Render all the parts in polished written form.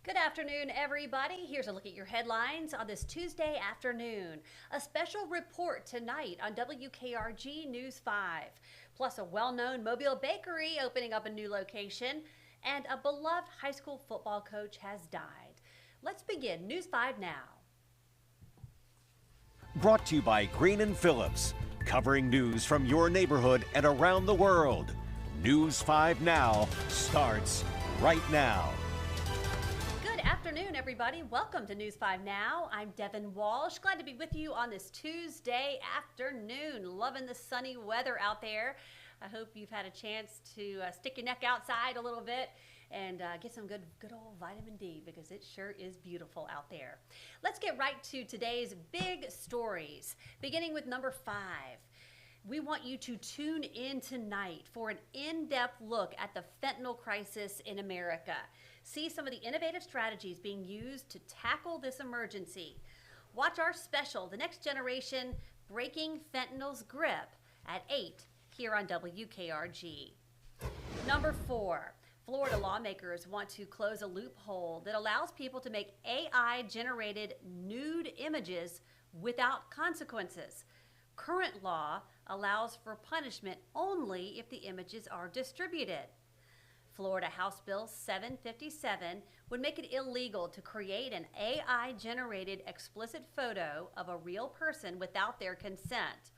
Good afternoon, everybody. Here's a look at your headlines on this Tuesday afternoon. A special report tonight on WKRG News 5, plus a well-known Mobile bakery opening up a new location, and a beloved high school football coach has died. Let's begin News 5 now. Brought to you by Green & Phillips, covering news from your neighborhood and around the world. News 5 Now starts right now. Good afternoon, everybody. Welcome to News 5 Now. I'm Devin Walsh. Glad to be with you on this Tuesday afternoon. Loving the sunny weather out there. I hope you've had a chance to stick your neck outside a little bit and get some good old vitamin D, because it sure is beautiful out there. Let's get right to today's big stories, beginning with number 5. We want you to tune in tonight for an in-depth look at the fentanyl crisis in America. See some of the innovative strategies being used to tackle this emergency. Watch our special, The Next Generation, Breaking Fentanyl's Grip, at 8 here on WKRG. Number 4, Florida lawmakers want to close a loophole that allows people to make AI-generated nude images without consequences. Current law allows for punishment only if the images are distributed. Florida House Bill 757 would make it illegal to create an AI-generated explicit photo of a real person without their consent.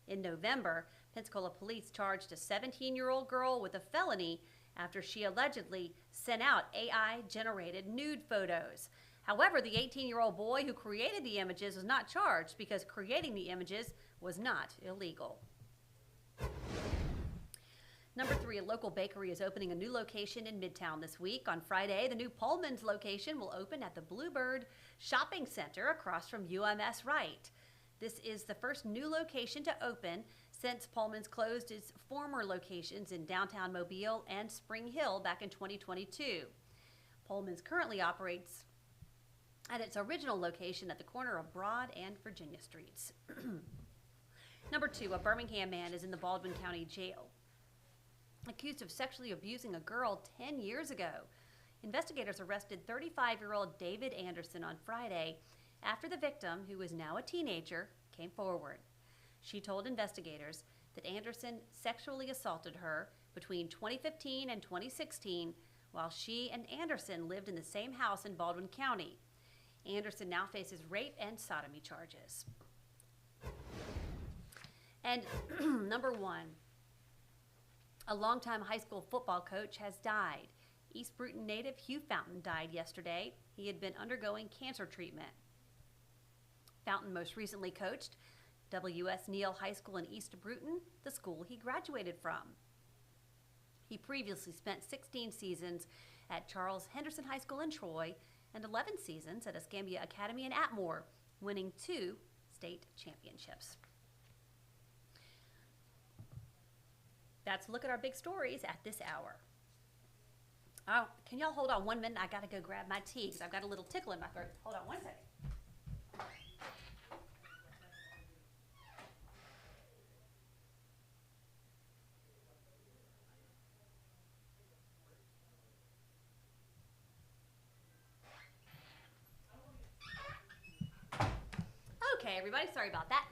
In November, Pensacola police charged a 17-year-old girl with a felony after she allegedly sent out AI-generated nude photos. However, the 18-year-old boy who created the images was not charged because creating the images was not illegal. Number 3, a local bakery is opening a new location in Midtown this week. On Friday, the new Pullman's location will open at the Bluebird Shopping Center across from UMS Wright. This is the first new location to open since Pullman's closed its former locations in downtown Mobile and Spring Hill back in 2022. Pullman's currently operates at its original location at the corner of Broad and Virginia Streets. Number 2, a Birmingham man is in the Baldwin County Jail, accused of sexually abusing a girl 10 years ago. Investigators arrested 35-year-old David Anderson on Friday after the victim, who is now a teenager, came forward. She told investigators that Anderson sexually assaulted her between 2015 and 2016 while she and Anderson lived in the same house in Baldwin County. Anderson now faces rape and sodomy charges. And number 1, a longtime high school football coach has died. East Bruton native Hugh Fountain died yesterday. He had been undergoing cancer treatment. Fountain most recently coached W.S. Neal High School in East Bruton, the school he graduated from. He previously spent 16 seasons at Charles Henderson High School in Troy and 11 seasons at Escambia Academy in Atmore, winning 2 state championships. That's a look at our big stories at this hour. Oh, can y'all hold on 1 minute? I got to go grab my tea because I've got a little tickle in my throat. Hold on 1 second. Okay, everybody, sorry about that.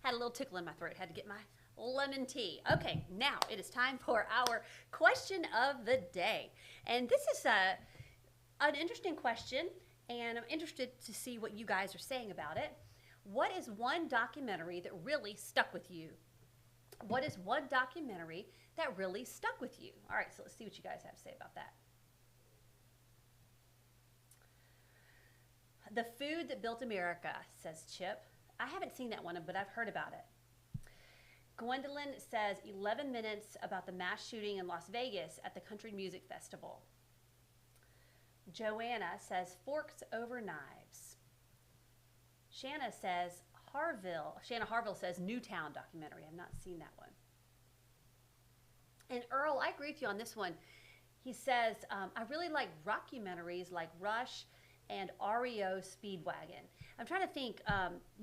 Had a little tickle in my throat. Had to get my lemon tea. Okay, now it is time for our question of the day. And this is an interesting question, and I'm interested to see what you guys are saying about it. What is one documentary that really stuck with you? What is one documentary that really stuck with you? All right, so let's see what you guys have to say about that. The Food That Built America, says Chip. I haven't seen that one, but I've heard about it. Gwendolyn says 11 minutes about the mass shooting in Las Vegas at the Country Music Festival. Joanna says Forks Over Knives. Shanna Harville says Newtown documentary. I've not seen that one. And Earl, I agree with you on this one. He says, I really like rockumentaries like Rush and REO Speedwagon. I'm trying to think,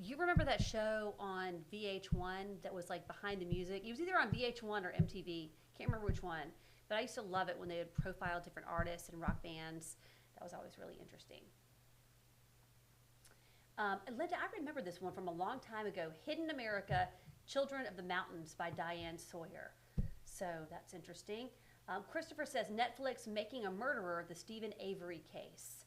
you remember that show on VH1 that was like Behind the Music? It was either on VH1 or MTV. Can't remember which one. But I used to love it when they would profile different artists and rock bands. That That was always really interesting. Linda, I remember this one from a long time ago, Hidden America, Children of the Mountains by Diane Sawyer. So that's interesting. Christopher says, Netflix Making a Murderer, the Stephen Avery case.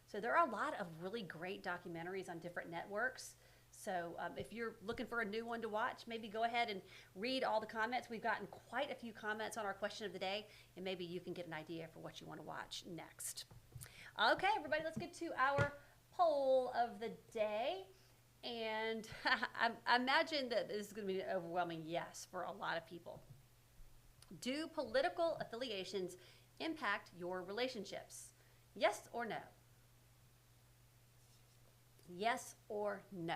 So there are a lot of really great documentaries on different networks. So if you're looking for a new one to watch, maybe go ahead and read all the comments. We've gotten quite a few comments on our question of the day, and maybe you can get an idea for what you want to watch next. Okay, everybody, let's get to our poll of the day. And I imagine that this is going to be an overwhelming yes for a lot of people. Do political affiliations impact your relationships? Yes or no? Yes or no?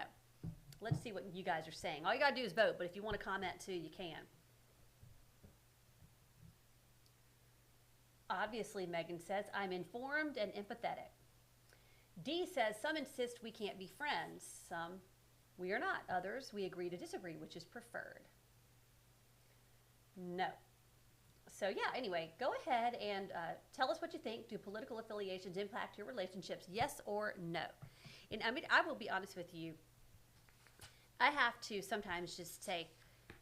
Let's see what you guys are saying. All you got to do is vote, but if you want to comment too, you can. Obviously, Megan says, I'm informed and empathetic. Dee says, some insist we can't be friends. Some, we are not. Others, we agree to disagree, which is preferred. No. So yeah, anyway, go ahead and tell us what you think. Do political affiliations impact your relationships? Yes or no? And I mean, I will be honest with you. I have to sometimes just say,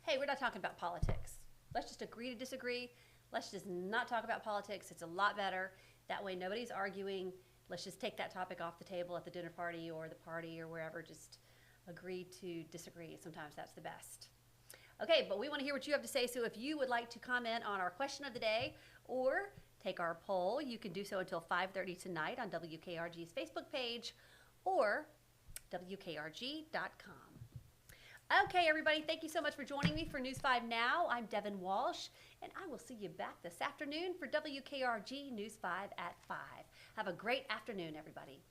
hey, we're not talking about politics. Let's just agree to disagree. Let's just not talk about politics. It's a lot better. That way nobody's arguing. Let's just take that topic off the table at the dinner party or the party or wherever. Just agree to disagree. Sometimes that's the best. Okay, but we want to hear what you have to say. So if you would like to comment on our question of the day or take our poll, you can do so until 5:30 tonight on WKRG's Facebook page or WKRG.com. Okay, everybody, thank you so much for joining me for News 5 Now. I'm Devin Walsh, and I will see you back this afternoon for WKRG News 5 at 5. Have a great afternoon, everybody.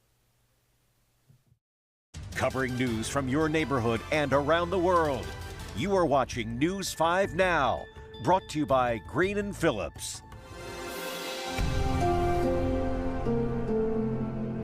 Covering news from your neighborhood and around the world. You are watching News 5 Now, brought to you by Green & Phillips.